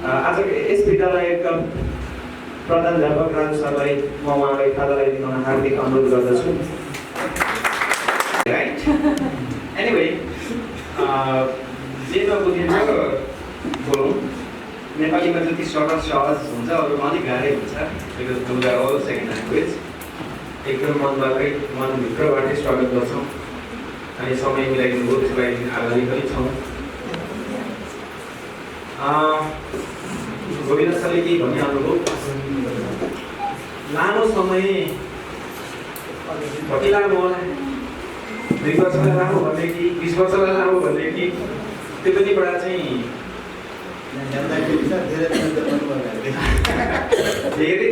आजको यस विद्यालयका प्रधानाध्यापक राजु सरलाई म उहाँलाई खाजा लगाइदिन हार्दिक अनुरोध गर्दछु। राइट एनिवे जे नबुझिन्छ बोलौँ। नेपालीमा जति सहज हुन्छ अरूमा अलिक गाह्रै हुन्छ because those are all second language। एकदम मनभित्रबाटै स्वागत गर्छौँ। हामी समय मिलाइदिनुभयो त्यसको लागि आभारी पनि छौँ। गोविन्द सरले के भनिहाल्नुभयो, लामो समय कति लामो होला, 2 वर्षलाई लामो भन्ने कि 20 वर्षलाई लामो भन्ने कि त्यो पनि बडा चाहिँ धेरै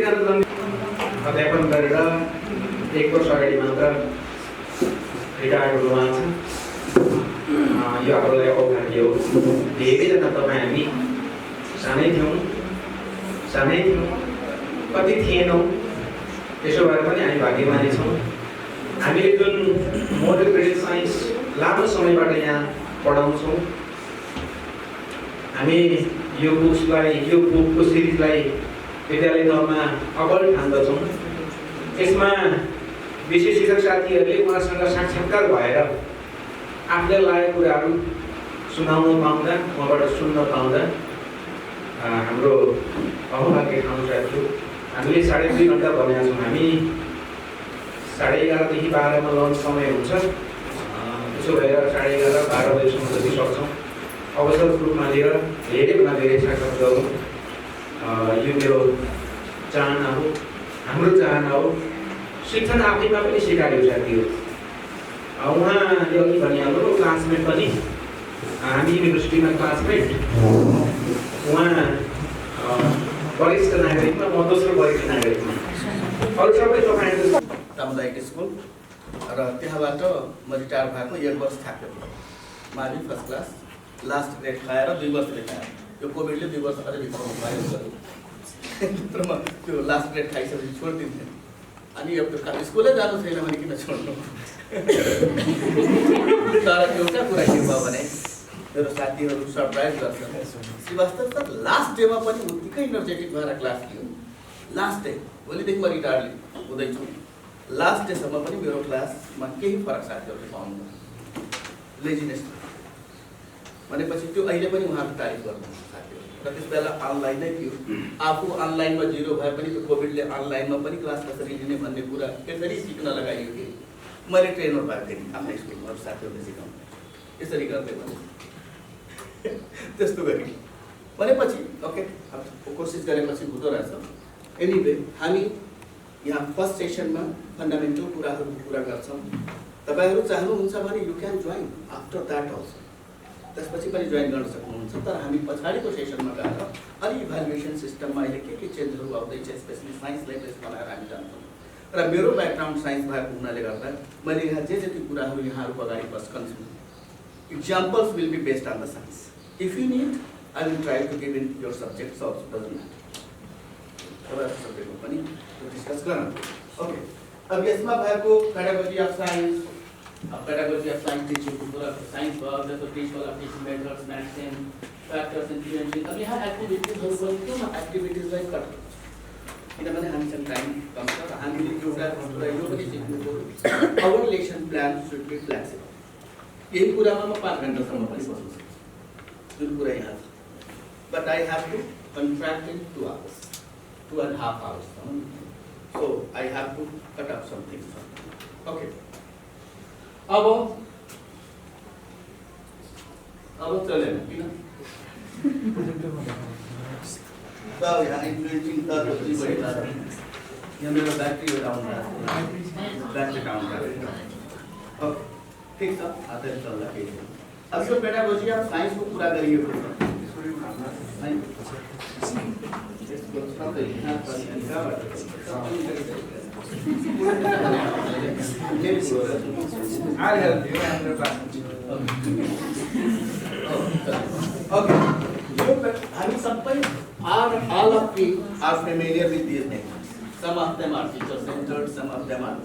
अध्यापन गरेर 1 वर्ष अगाडि मात्र रिटायर्ड हुनु भएको छ। यो हामीलाई औभाग्य हो। धेरैजना तपाईँ हामी सानै थियौँ कति थिएनौँ, त्यसो भएर पनि हामी भाग्यमानी छौँ। हामीले जुन मोडल क्रेडिट साइन्स लामो समयबाट यहाँ पढाउँछौँ, हामी यो बुकको सिरिजलाई विद्यालय तहमा अब्बल ठान्दछौँ। यसमा विशेष शिक्षक साथीहरूले उहाँसँग साक्षात्कार भएर आफूलाई लागेको कुराहरू सुनाउन पाउँदा, उहाँबाट सुन्न पाउँदा हाम्रो अहोभाग्य ठाउँ साथी। हामीले 2.5 घन्टा भनेका छौँ। हामी 11:30 देखि 12 मा लन्च समय हुन्छ। त्यसो भएर 11:30 12 बजीसम्म जति सक्छौँ अवसर रूपमा लिएर धेरैभन्दा धेरै साक्षात् गरौँ। यो मेरो चाहना हो, हाम्रो चाहना हो। शिक्षण आफैमा पनि सिकायो साथी हो। उहाँले अघि भनिहाल्नु क्लासमेट पनि, हामी युनिभर्सिटीमा क्लासमेट। उहाँ वरिष्ठ नागरिकमा, म दोस्रो वरिष्ठ नागरिकमा, अरू सबै तपाईँहरू सामुदायिक स्कुल र त्यहाँबाट म रिटायर भएको 1 वर्ष थाक्यो। मावि फर्स्ट क्लास लास्ट ग्रेड खाएर 2 वर्ष रिटायर। यो कोभिडले 2 वर्ष अझै भित्राउनु पायो गऱ्यो। तर म त्यो लास्ट ग्रेड खाइसकेपछि छोडिदिन्थेँ। अनि अब त्यो स्कुलै जानु छैन भने किन छोड्नु। तर एउटा कुरा के भयो भने मेरो साथीहरू सरप्राइज गर्छन्। श्रीवास्तव त लास्ट डेमा पनि उत्तिकै इनर्जेटिक भएर क्लास दियो। लास्ट डे भोलिदेखि म रिटायर हुँदैछु। लास्ट डेसम्म पनि मेरो क्लासमा केही फरक साथीहरूले पाउनु लेजिनेस भनेपछि त्यो अहिले पनि उहाँको तारिफ गर्नु साथीहरू। र त्यस बेला अनलाइन नै थियो। आफू अनलाइनमा 0 भए पनि त्यो कोभिडले अनलाइनमा पनि क्लास कसरी लिने भन्ने कुरा यसरी सिक्न लगाइयो कि मैले ट्रेनर भएको थिएँ आफ्नो स्कुलमा साथीहरूले सिकाउनु यसरी गर्दै भने त्यस्तो गरी भनेपछि ओके कोसिस गरेपछि हुँदो रहेछ। एनिवे हामी यहाँ फर्स्ट सेसनमा फन्डामेन्टल कुराहरू कुरा गर्छौँ। तपाईँहरू चाहनुहुन्छ भने you can join after that also, त्यसपछि पनि जोइन गर्न सक्नुहुन्छ। तर हामी पछाडिको सेसनमा गएर अलि इभ्यालुएसन सिस्टममा अहिले के चेन्जहरू आउँदैछ, स्पेसली साइन्सलाई बेस बनाएर हामी जान्छौँ। र मेरो ब्याकग्राउन्ड साइन्स भएको हुनाले गर्दा मैले यहाँ जे जति कुराहरू यहाँहरूको अगाडि पस्कन छु, examples will be based on the science. If you need I will try to give in your subjects also, doesn't matter. तपाईँहरूको सब्जेक्टमा पनि डिस्कस गरौँ। ओके, अब यसमा भएको pedagogy of science, pedagogy of science teaching पूरा साइंस भयो, जस्तो टिच वाला teaching methods, maths and factors and theory. अब यहाँ एक्टिभिटिजहरू पनि त्यो एक्टिभिटिजलाई कट किनभने हामीसँग टाइम कम छ। हामीले एउटा कुरा यो पनि सिक्नु पर्यो, our lesson plan should be flexible. यही कुरामा म 5 घण्टासम्म पनि बस्न सक्छु जुन कुरा यहाँ छ। But I have to contract in 2 hours, 2.5 hours. So I have to cut up some things. Okay. अब चलेन किन? यहाँ इन्फ्लुएन्सिङ तत्त्वहरू बढी छ। यहाँ मेरो battery down battery down okay ठिक छ, हातले चल्दा केही छैन। अब यो पेडागोजी अफ साइन्सको कुरा गरिएको छ। I'll help you after class. Okay. हामी सबै all of we are familiar with these names. Some of them are teacher centered, some of them are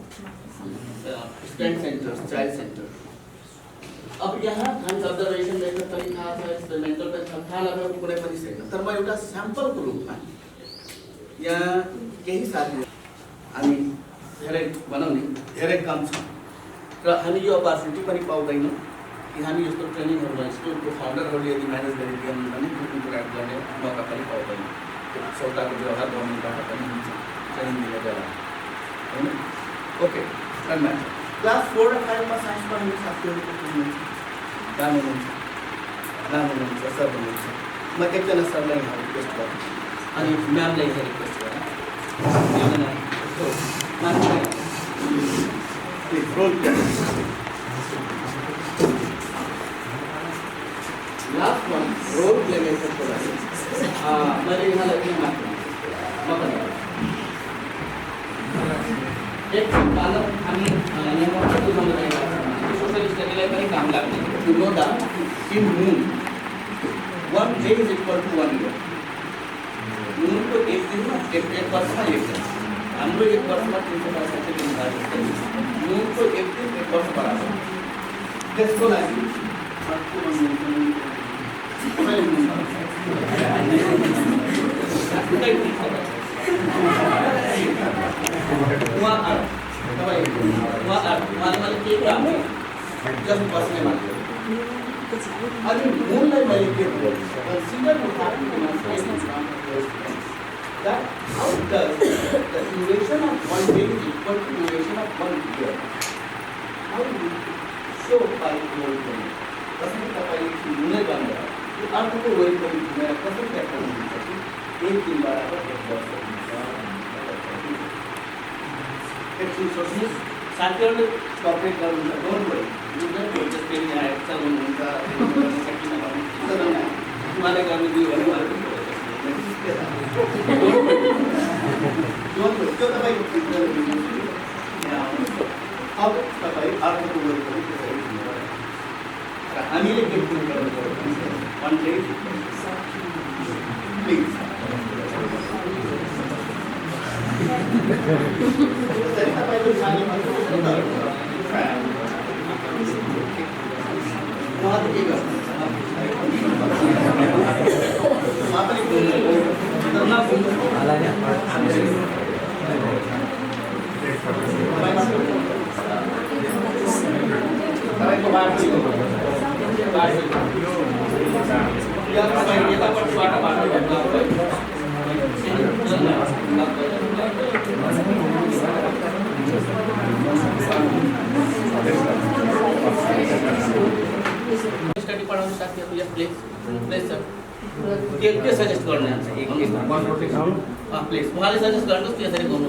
student centered, child centered. अब यहाँ हामी अब्जर्भेसन मेथड पनि थाहा छ, एक्सपेरिमेन्टल पनि थाहा लगाएको कुनै पनि छैन। तर म एउटा स्याम्पलको रूपमा यहाँ केही साथीहरू हामी धेरै भनौँ नि धेरै कम छ र हामी यो अपर्च्युनिटी पनि पाउँदैनौँ कि हामी यस्तो ट्रेनिङहरू इन्स्टिट्युटको फाउन्डरहरूले यदि म्यानेज गरेर भने जुन कुराहरू गर्ने मौका पनि पाउँदैनौँ। सौदाको व्यवहार गर्नुबाट पनि हुन्छ ट्रेनिङ दिने बेला होइन। ओके, क्लास 4 र 5 मा साइन्स पढ्ने साथीहरूको हुनुहुन्छ, राम्रो हुनुहुन्छ, सर हुनुहुन्छ। म एकजना सरलाई यहाँ रिक्वेस्ट गर्छु अनि म्यामलाई यहाँ रिक्वेस्ट गरेँ लास्ट वान रोल प्ले मेथडको लागि मैले यहाँलाई के माग्छु एक बालक हामी यहाँ बुझाउन रहेका छौँ सोसल स्टडीलाई पनि काम लाग्ने to know the in moon 1 day is equal to 1 year. मुनको एक दिनमा एक वर्षमा एक दिन, हाम्रो एक वर्षमा 365 दिन भएको मुनको एक दिन एक वर्ष बराबर। त्यसको लागि उहाँले के काम जस्ट बस्ने मान्छे अनि मूललाई मैले के consider that how does the duration of 1 day is equal to duration of 1 year? How do you show by role play? कसरी तपाईले हुने गर्ने यो अर्को रोल प्ले भनेर कसरी व्याख्या हुन्छ कि एक दिन बराबर एक वर्ष हुन्छ। एकछिन सोच्नुहोस्, साथीहरूले कपरेट गर्नुहुन्छ, don't worry, you don't just Penny आएर चलाउनुहुन्छ गर्न सकिन भने उहाँले गर्नु दियो भने उहाँले त्यो तपाईँको फिल्टर अब तपाईँ अर्को रोल पनि त्यसरी हुनु र हामीले के गर्नु पर्यो भन्ने प्लिज तपाईँको सानो उहाँले के गर्नु स्टडी पढाउनु साथीहरू यस प्लेस सर के सजेस्ट गर्नुहुन्छ प्लिज उहाँले सजेस्ट गर्नुहोस् त्यसरी गर्नु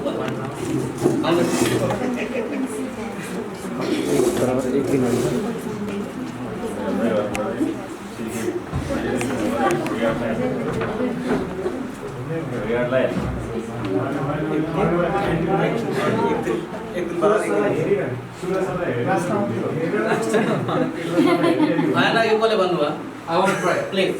भएन यो कसले भन्नुभयो प्लिज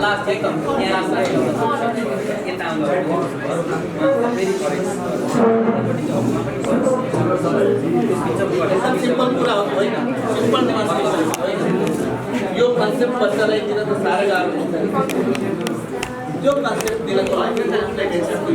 लास्ट एकदम सिम्पल कुरा हो होइन, सिम्पल डेमोन्स्ट्रेसन होइन। यो कन्सेप्ट बच्चालाई दिन त साह्रै गाह्रो हुन्छ। त्यो कन्सेप्ट दिनको लागि accept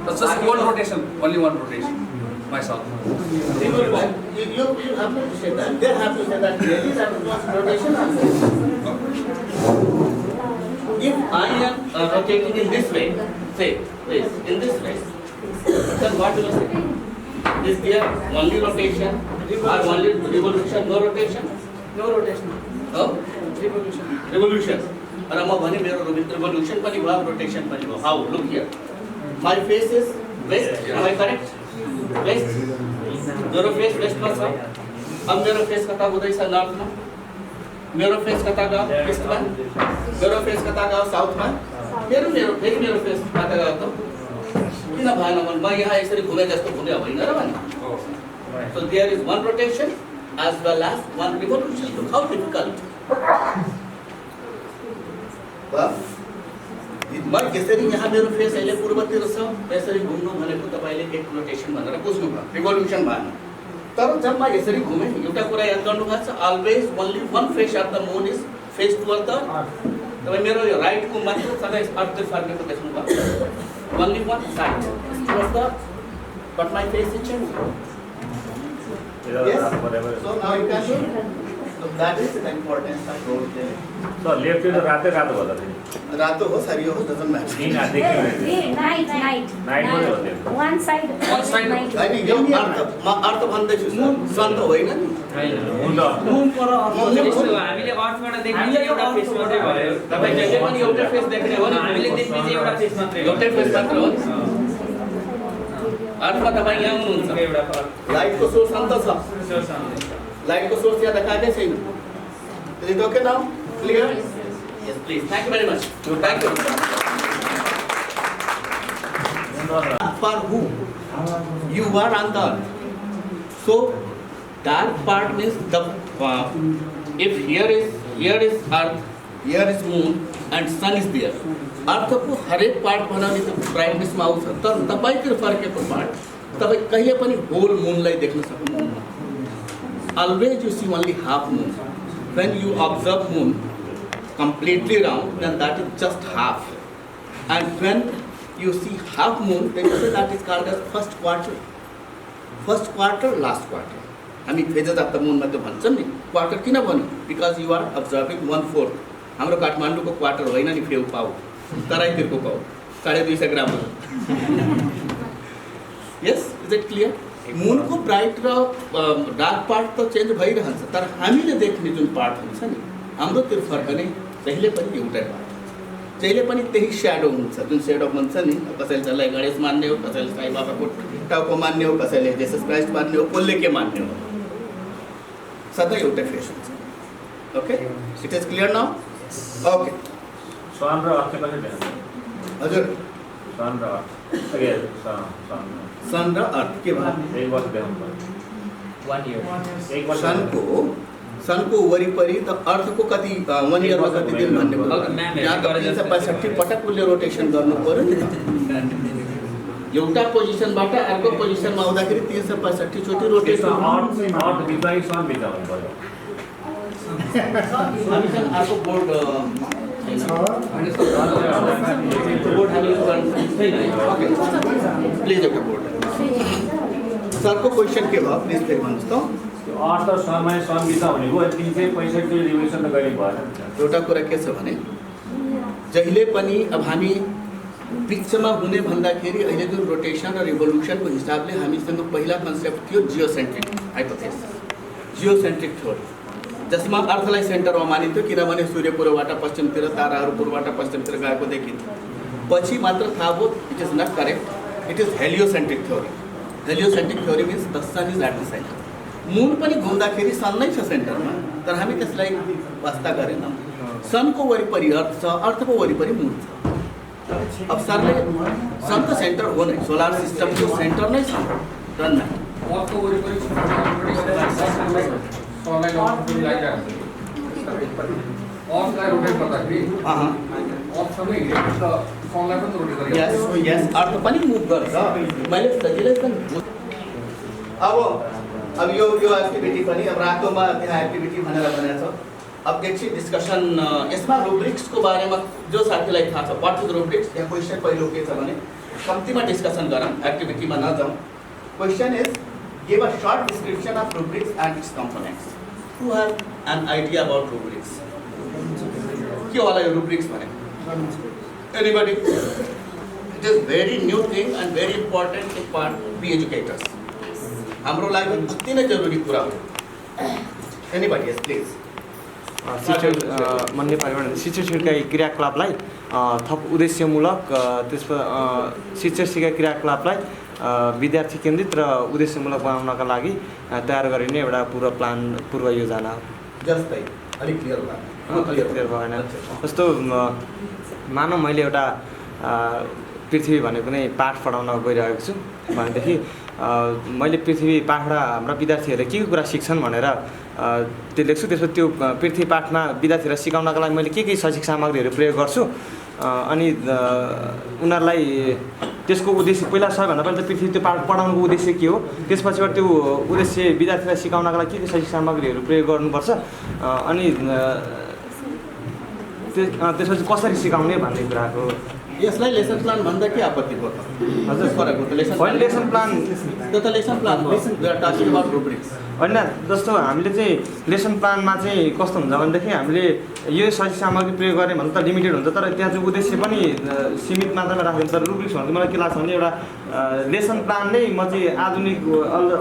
That's just one rotation, only one rotation. Myself. You have to say that. They have to say that really that was rotation. If I am rotating in this way, say please, in this way, then what will you say? Is there only rotation or only revolution, no rotation? No rotation. Oh? Revolution. Revolution. र म भने मेरो revolution पनि भयो, rotation पनि भयो. How? Look here. My face is west. Am I correct? West. मेरो face west मा छ. अब मेरो face कता हुँदैछ north मा? मेरो face कता गयो east मा? मेरो face कता गयो south मा? फेरि मेरो face कता गयो त? किन भएन भने म यहाँ यसरी घुमे जस्तो घुमे होइन र भने so there is one rotation as well as one revolution. Look how difficult. म यसरी यहाँ मेरो फेस अहिले पूर्वतिर छ यसरी घुम्नु भनेको तपाईले एक रोटेसन भनेर बुझ्नु भयो रिभोल्युसन भएन तर जब म यसरी घुमे एउटा कुरा याद गर्नु भएको छ always only one face of the moon is face toward the तपाईँ मेरो यो राइट को मात्र सधैँ अर्थ फर्केको देख्नु भयो only one side toward the but my face is change yes so now you can see so that is the importance of road there so left to राते रात होला रातो हो सारियो हो doesn't matter दिन आते night नाइट पनि होते one side अनि यो अर्थ भन्दैछु सन त होइन नि मुन पर हामीले अर्थबाट देख्ने एउटा फेस मात्रै भयो तपाई जहिले पनि एउटा फेस देख्ने हो नि हामीले देख्ने चाहिँ एउटा फेस मात्रै हो एउटै फेस मात्र हो अर्थमा तपाईँ यहाँ हुनुहुन्छ एउटा फरक लाइटको सोर्स अन्त छ सोर्स लाइटको सोर्स यहाँ देखाएकै छैन Is it okay now? Clear? Yes, please. Thank you very much. Thank you. For who? You are on the earth. So dark part means the if here is earth, here is moon, and sun is there. अर्थ को हरेक part बनाउने त ब्राइटनेसमा आउँछ तर तपाईको फर्केको part तपाई कहिले पनि होल मूनलाई देख्न सक्नुहुन्न always you see only half moon when you observe moon completely round then that is just half and when you see half moon then you say that is called as first quarter last quarter हामी phases of the moon मध्ये भन्छौं नि quarter किन भन्नु because you are observing 1/4 हाम्रो काठमाडौँको quarter होइन नि फेउ पाउ तराईतिरको पाउ 250 ग्राम yes is it clear moon को ब्राइट र डार्क पार्ट त चेन्ज भइरहन्छ तर हामीले देख्ने जुन पार्ट हुन्छ नि हाम्रो त्यो फर्कने जहिले पनि एउटै पार्ट जहिले पनि त्यही स्याडो हुन्छ जुन स्याडो भन्छ नि कसैले त्यसलाई गणेश मान्ने हो कसैले साई बाबाको टाउको मान्ने हो कसैले जेसस क्राइस्ट मान्ने हो कसले के मान्ने हो सधैँ एउटै फेस हुन्छ okay it is clear now okay sun र अर्थ कसरी देख्नु हजुर सन र सन र अर्थ के भयो एक वर्ष देख्नु पर्यो 1 year एक वर्ष सनको वरिपरि त अर्थको कति 1 इयरमा कति दिन भन्ने भयो यहाँ 365 पटक उसले रोटेसन गर्नु पर्यो नि एउटा पोजिसनबाट अर्को पोजिसनमा आउँदाखेरि 365 चोटि रोटेसन अर्थ बिताइ सन बिताउनु पर्यो हामीसँग अर्को बोर्ड बोर्ड हामी छैन ओके प्लिज एउटा बोर्ड सरको क्वेसन के भयो प्लिज फेरि भन्नुहोस् त अर्थ समय सन बिता भनेको 365 रिभोल्युसन त गरे भएन एउटा कुरा के छ भने जहिले पनि अब हामी बिचमा हुने भन्दाखेरि अहिले जुन रोटेसन र रिभोल्युसनको हिसाबले हामीसँग पहिला कन्सेप्ट थियो जियोसेन्ट्रिक हाइपोथेसिस जियोसेन्ट्रिक थ्योरी जसमा अर्थलाई सेन्टरमा मानिन्थ्यो किनभने सूर्य पूर्वबाट पश्चिमतिर ताराहरू पूर्वबाट पश्चिमतिर गएको देखिन्थ्यो पछि मात्र थाहा भयो it is not correct it is heliocentric theory heliocentric theory means the sun is at the centre moon पनि घुम्दाखेरि सन नै छ सेन्टरमा तर हामी त्यसलाई वास्ता गरेनौँ सनको वरिपरि अर्थ छ अर्थको वरिपरि मून छ अब सरले सन त सेन्टर हो नै सोलर सिस्टमको सेन्टर नै छ रनमा अर्को वरिपरि सनलाई रोटेट गर्दाखेरि अर्थसँगै हिँडेको त सनलाई पनि रोटेट गरिन्छ यस अर्थ पनि मुभ गर्छ मैले सजिलै पनि अब यो एक्टिभिटी पनि अब रातोमा त्यहाँ एक्टिभिटी भनेर भनेको छ अब एकछिन डिस्कसन यसमा रुब्रिक्सको बारेमा जो साथीलाई थाहा छ वाट इज रुब्रिक्स यहाँ क्वेसन पहिलो के छ भने कम्तीमा डिस्कसन गरौँ एक्टिभिटीमा नजाउँ question is give a short description of rubrics and its components who have an idea about rubrics के होला यो रुब्रिक्स भने anybody it is very new thing and very important to part be educators हाम्रो लागि अति नै जरुरी कुरा हो एनीबडी यस प्लिज शिक्षण नेपालीमा शिक्षण सिकाइ क्रियाकलापलाई थप उद्देश्यमूलक त्यसमा शिक्षण सिकाइ क्रियाकलापलाई विद्यार्थी केन्द्रित र उद्देश्यमूलक बनाउनका लागि तयार गरिने एउटा पूर्व योजना हो जस्तै अलिक क्लियर क्लियर भएन जस्तो मानव मैले एउटा पृथ्वी भनेको नै पाठ पढाउन गइरहेको छु भनेदेखि मैले पृथ्वी पाठबाट हाम्रा विद्यार्थीहरूले के कुरा सिक्छन् भनेर त्यो लेख्छु। त्यसपछि त्यो पृथ्वी पाठमा विद्यार्थीहरूलाई सिकाउनका लागि मैले के शैक्षिक सामग्रीहरू प्रयोग गर्छु अनि उनीहरूलाई त्यसको उद्देश्य पहिला सबैभन्दा पहिला त पृथ्वी त्यो पाठ पढाउनुको उद्देश्य के हो, त्यसपछिबाट त्यो उद्देश्य विद्यार्थीलाई सिकाउनका लागि के शैक्षिक सामग्रीहरू प्रयोग गर्नुपर्छ अनि त्यसपछि कसरी सिकाउने भन्ने कुराको यसलाई लेसन प्लान भन्दा के आपत्ति भयो त? हजुर फरक हो त लेसन प्लान त्यो त लेसन प्लान हो। We are talking about rubrics. होइन जस्तो हामीले चाहिँ लेसन प्लानमा चाहिँ कस्तो हुन्छ भनेदेखि हामीले यो शैक्षिक सामग्री प्रयोग गर्ने भन्दा त लिमिटेड हुन्छ, तर त्यहाँ चाहिँ उद्देश्य पनि सीमित मात्रामा राख्छ। तर रुब्रिक्स भनेको मलाई के लाग्छ भने एउटा लेसन प्लान नै म चाहिँ आधुनिक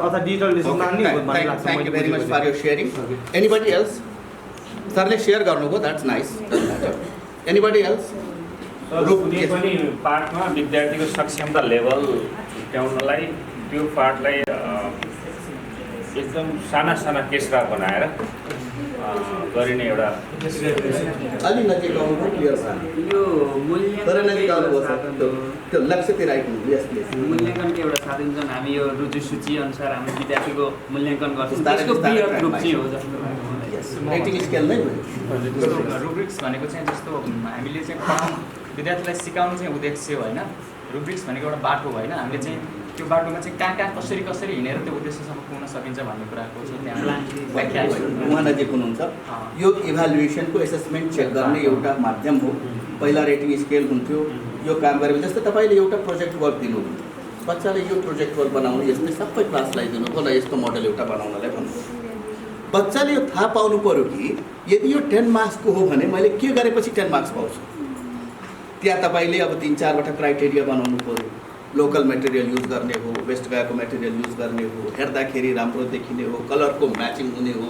अथवा डिजिटल लेसन प्लान नै हो भन्ने लाग्छ। Thank you very much for your sharing. Anybody else? सरले सेयर गर्नुभयो, द्याट्स नाइस। Anybody else? कुनै पनि पाठमा विद्यार्थीको सक्षमता लेभल छुट्याउनलाई त्यो पाठलाई एकदम साना साना केसरा बनाएर गरिने एउटा अलि नजिक आउनुभयो, क्लियर भएन। यो तर नजिक आउनुभयो मूल्याङ्कन त्यो लक्ष्यतिर आइपुग्नु। यस प्लिज। मूल्याङ्कनको एउटा साधन जुन हामी यो रुचि सूची अनुसार हाम्रो विद्यार्थीको मूल्याङ्कन गर्छौँ, बिस्तारै त्यसको बिस्तारै बृहत रूप चाहिँ हो जस्तो रेटिङ स्केल नै हो। रुब्रिक्स भनेको चाहिँ जस्तो हामीले चाहिँ पढाउनु विद्यार्थीलाई सिकाउनु चाहिँ उद्देश्य होइन। रुब्रिक्स भनेको एउटा बाटो होइन, हामीले चाहिँ त्यो बाटोमा चाहिँ कहाँ कसरी हिँडेर त्यो उद्देश्यसम्म पुग्न सकिन्छ भन्ने कुराको चाहिँ त्यहाँ व्याख्या उहाँ नजिक हुनुहुन्छ। यो इभ्यालुएसनको एसेसमेन्ट चेक गर्ने एउटा माध्यम हो। पहिला रेटिङ स्केल हुन्थ्यो, यो काम गरेपछि जस्तै तपाईँले एउटा प्रोजेक्ट वर्क दिनुहुन्थ्यो, बच्चाले यो प्रोजेक्ट वर्क बनाउनु यस्तै सबै क्लासलाई दिनु होला, यस्तो मोडल एउटा बनाउनलाई भन्नु। बच्चाले यो थाहा पाउनु पऱ्यो कि यदि यो 10 मार्क्सको हो भने मैले के गरेपछि 10 मार्क्स पाउँछु। त्यहाँ तपाईँले अब 3-4वटा क्राइटेरिया बनाउनु पऱ्यो। लोकल मेटेरियल युज गर्ने हो, वेस्ट गएको मेटेरियल युज गर्ने हो, हेर्दाखेरि राम्रो देखिने हो, कलरको म्याचिङ हुने हो,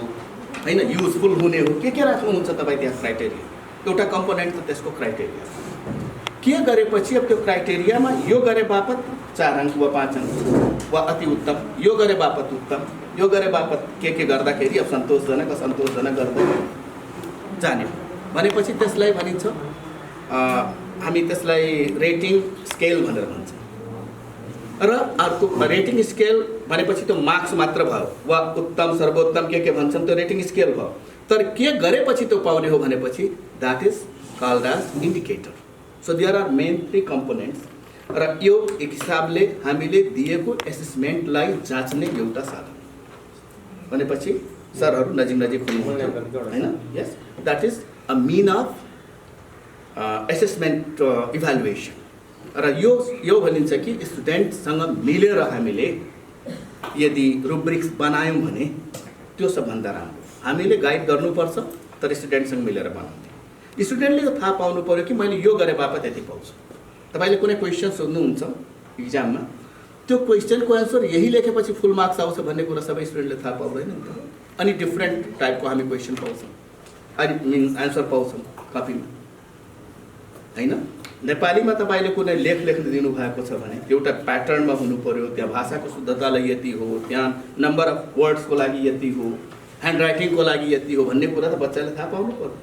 होइन, युजफुल हुने हो, के राख्नुहुन्छ तपाईँ त्यहाँ क्राइटेरिया। एउटा कम्पोनेन्ट त त्यसको क्राइटेरिया के गरेपछि अब त्यो क्राइटेरियामा यो गरे बापत 4 अङ्क वा 5 अङ्क वा अति उत्तम, यो गरे बापत उत्तम, यो गरे बापत के गर्दाखेरि अब सन्तोषजनक असन्तोषजनक गर्दै जाने भनेपछि त्यसलाई भनिन्छ हामी त्यसलाई रेटिङ स्केल भनेर भन्छौँ। र अर्को रेटिङ स्केल भनेपछि त्यो मार्क्स मात्र भयो वा उत्तम सर्वोत्तम के भन्छन् त्यो रेटिङ स्केल भयो। तर के गरेपछि त्यो पाउने हो भनेपछि that is called as indicator. So there are main 3 components र यो एक हिसाबले हामीले दिएको एसेसमेन्टलाई जाँच्ने एउटा साधन भनेपछि सरहरू नजिक हुनुहुन्छ हैन। Yes, that is a mean of assessment evaluation. र यो भनिन्छ कि स्टुडेन्टसँग मिलेर हामीले यदि रुब्रिक्स बनायौँ भने त्यो सबभन्दा राम्रो। हामीले गाइड गर्नुपर्छ तर स्टुडेन्टसँग मिलेर बनाउने। स्टुडेन्टले त थाहा पाउनु पऱ्यो कि मैले यो गरे बापत यति पाउँछु। तपाईँले कुनै क्वेसन सोध्नुहुन्छ इक्जाममा, त्यो क्वेसनको एन्सर यही लेखेपछि फुल मार्क्स आउँछ भन्ने कुरा सबै स्टुडेन्टले थाहा पाउँदैन नि त। अनि डिफ्रेन्ट टाइपको हामी क्वेसन पाउँछौँ, अनि एन्सर पाउँछौँ कपीमा, होइन। नेपालीमा तपाईँले कुनै लेख्न दिनुभएको छ भने एउटा प्याटर्नमा हुनु पऱ्यो, त्यहाँ भाषाको शुद्धतालाई यति हो, त्यहाँ नम्बर अफ वर्ड्सको लागि यति हो, ह्यान्ड राइटिङको लागि यति हो भन्ने कुरा त बच्चाले थाहा पाउनु पऱ्यो।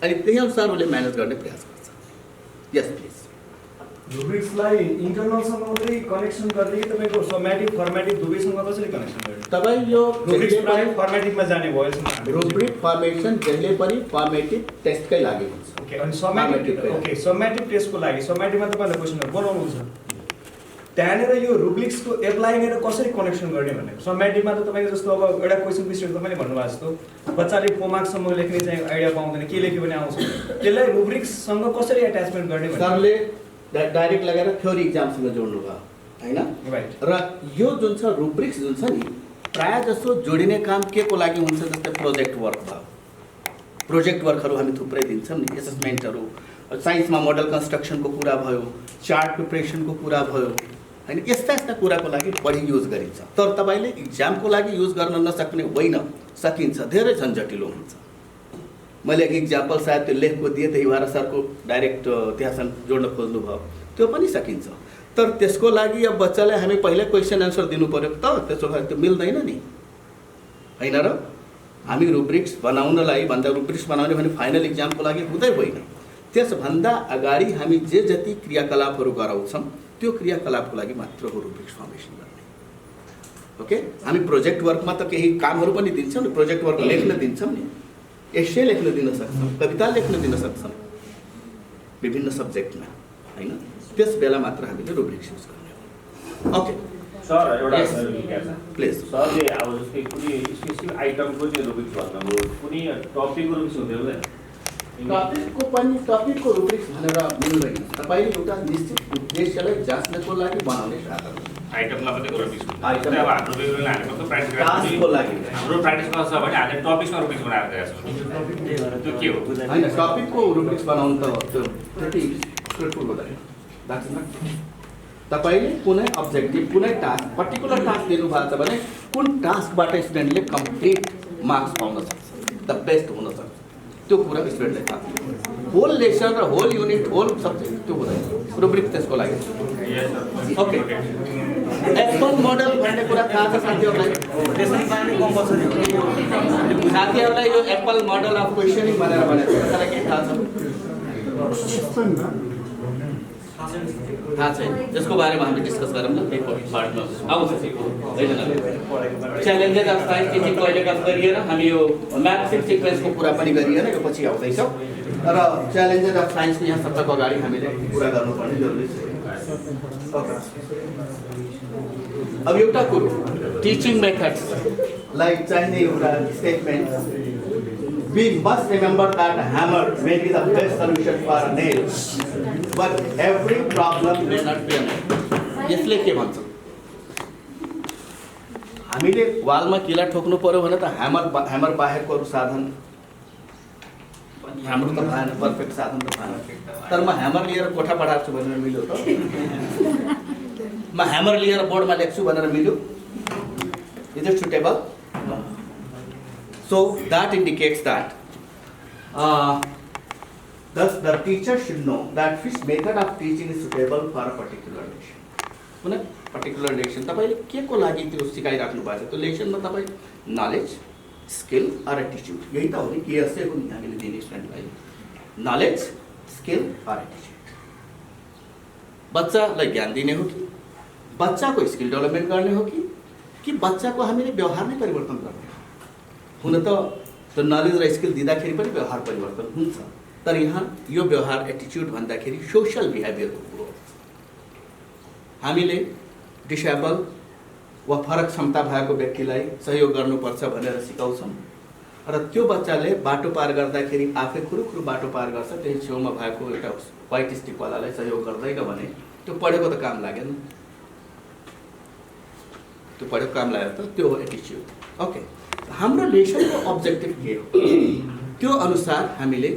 अनि त्यही अनुसार उसले म्यानेज गर्ने प्रयास गर्छ। यस प्लिज। रुब्रिक्सलाई इन्टरनलसँग मात्रै कनेक्सन गर्ने कि तपाईँको समेटिभ फर्मेटिभ दुवैसँग कसरी कनेक्सन गर्ने? तपाईँ यो रुब्रिक्स प्रायः फर्मेटिभमा जाने भयो यसमा। रुब्रिक फर्मेसन जहिले पनि फर्मेटिभ टेस्टकै लागि हुन्छ। ओके, अनि समेटिभ टेस्टको लागि समेटिभमा तपाईँले क्वेसनहरू बनाउनुहुन्छ, त्यहाँनिर यो रुब्रिक्सको एप्लाइनेर कसरी कनेक्सन गर्ने भनेको। समेटिभमा त तपाईँको जस्तो अब एउटा क्वेसनको स्टेट तपाईँले भन्नुभएको जस्तो बच्चाले 4 मार्क्ससम्म लेख्ने चाहिँ आइडिया पाउँदैन, के लेख्यो भने आउँछ, त्यसलाई रुब्रिक्ससँग कसरी एट्याचमेन्ट गर्ने भने सरले डाइरेक्ट लगाएर थ्योरी इक्जामसँग जोड्नु भयो, होइन। र यो जुन छ रुब्रिक्स जुन छ नि, प्रायः जसो जोडिने काम के को लागि हुन्छ, जस्तै प्रोजेक्ट वर्क भयो। प्रोजेक्ट वर्कहरू हामी थुप्रै दिन्छौँ नि, एसेसमेन्टहरू, साइन्समा मोडल कन्स्ट्रक्सनको कुरा भयो, चार्ट प्रिपरेसनको कुरा भयो, होइन। यस्ता कुराको लागि बढी युज गरिन्छ। तर तपाईँले इक्जामको लागि युज गर्न नसक्ने होइन, सकिन्छ, धेरै झन्झटिलो हुन्छ। मैले एक इक्जाम्पल सायद त्यो लेखको दिएँ, त्यही भएर सरको डाइरेक्ट त्यहाँसँग जोड्न खोज्नु भयो, त्यो पनि सकिन्छ। तर त्यसको लागि अब बच्चालाई हामी पहिल्यै क्वेसन एन्सर दिनु पऱ्यो त, त्यसो भए त्यो मिल्दैन नि, होइन र। हामी रुब्रिक्स बनाउनलाई भन्दा रुब्रिक्स बनाउने भने फाइनल इक्जामको लागि हुँदै होइन, त्यसभन्दा अगाडि हामी जे जति क्रियाकलापहरू गराउँछौँ त्यो क्रियाकलापको लागि मात्र हो रुब्रिक्स फर्मेसन गर्ने। ओके, हामी प्रोजेक्ट वर्कमा त केही कामहरू पनि दिन्छौँ नि, प्रोजेक्ट वर्क लेख्न दिन्छौँ नि, एसे लेख्न दिन सक्छौँ, कविता लेख्न दिन सक्छौँ विभिन्न सब्जेक्टमा, होइन? त्यस बेला मात्र हामीले रुब्रिक्स युज गर्ने हो। ओके सर, एउटा Yes. प्लिज। सरले अब जस्तै कुनै स्पेसिफिक आइटमको चाहिँ रुब्रिक्स भन्नुभयो, कुनै टपिकको रुब्रिक्स हुँदैन? टपिकको रुब्रिक्स भनेर मिल्दैन। तपाईँले एउटा निश्चित उद्देश्यलाई जाँच्नको लागि बनाउने साधन हो। आइटमलाई मात्रै रुब्रिक्स हुन्छ। आइटम अब हाम्रो बेला हामीले कस्तो प्र्याक्टिस टास्कको लागि हाम्रो प्र्याक्टिस गर्छ भने हामीले टपिक्समा रुब्रिक्स बनाएर दिएको छौँ। त्यो के हो? होइन, टपिकको रुब्रिक्स बनाउनु त त्यो त्यति स्ट्रेटफुल हुँदैन। तपाईँले कुनै अब्जेक्टिभ, कुनै टास्क, पर्टिकुलर टास्क दिनुभएको छ भने कुन टास्कबाट स्टुडेन्टले कम्प्लिट मार्क्स पाउन सक्छ, द बेस्ट हुन सक्छ, त्यो कुरा स्टुडेन्टले थाहा। होल लेसन र होल युनिट, होल सब्जेक्ट त्यो हुँदैन। रुब्रिक त्यसको लागि। ओके, एप्पल मोडल भन्ने कुरा थाहा छ साथीहरूलाई? साथीहरूलाई यो एप्पल मोडल अफ क्वेसनिङ भनेर भनेको त्यसलाई के थाहा छ? थाहा छैन। यसको बारेमा हामी डिस्कस गरौँ न पेपर पार्टमा आउँछ। च्यालेन्जेस अफ साइन्स टिचिङ कहिले काम गरिएन, हामी यो म्याथमेटिक्स सिक्वेन्सको कुरा पनि गरिएन, यो पछि आउँदैछ। र च्यालेन्जेस अफ साइन्सको यहाँ सबैको अगाडि हामीले कुरा गर्नुपर्ने जरुरी छ। अब एउटा कुरो, टिचिङ मेथड्सलाई चाहिने एउटा statement, we must remember that hammer may be the best solution for a nail, but every problem may not be a nail. यसले के भन्छ? हामीले वालमा किला ठोक्नु पर्यो भने त ह्यामर बाहेकको अरू साधन हाम्रो त भएन, पर्फेक्ट साधन त भएन। तर म ह्यामर लिएर कोठा पढाएको छु भनेर मिल्यो त? म ह्यामर लिएर बोर्डमा लेख्छु भनेर मिल्यो? Is it suitable? So that indicates that thus the teacher should know that which method of teaching is suitable for a particular lesson. कुनै पर्टिकुलर लेसन तपाईँले के को लागि त्यो सिकाइराख्नु भएको छ, त्यो लेसनमा तपाईँ नलेज, स्किल अर एटिट्युड, यही त हो नि के यसै हो नि हामीले दिने स्टुडेन्टलाई। नलेज, स्किल अर एटिट्युड, बच्चालाई ज्ञान दिने हो कि बच्चाको स्किल डेभलपमेन्ट गर्ने हो कि बच्चाको हामीले व्यवहार नै परिवर्तन गर्ने हो? हुन त त्यो नलेज र स्किल दिँदाखेरि पनि व्यवहार परिवर्तन हुन्छ, तर यहाँ यो व्यवहार एटिट्युड भन्दाखेरि सोसियल बिहेभियरको कुरो हो। हामीले डिसेबल वा फरक क्षमता भएको व्यक्तिलाई सहयोग गर्नुपर्छ भनेर सिकाउँछौँ, र त्यो बच्चाले बाटो पार गर्दाखेरि आफै खुरुखुरु बाटो पार गर्छ, त्यही छेउमा भएको एउटा व्हाइट स्टिकवालालाई सहयोग गर्दैन भने त्यो पढेको त काम लागेन। त्यो पढेको काम लाग्यो त, त्यो हो एटिट्युड। ओके, हाम्रो लेसनको अब्जेक्टिभ के हो त्यो अनुसार हामीले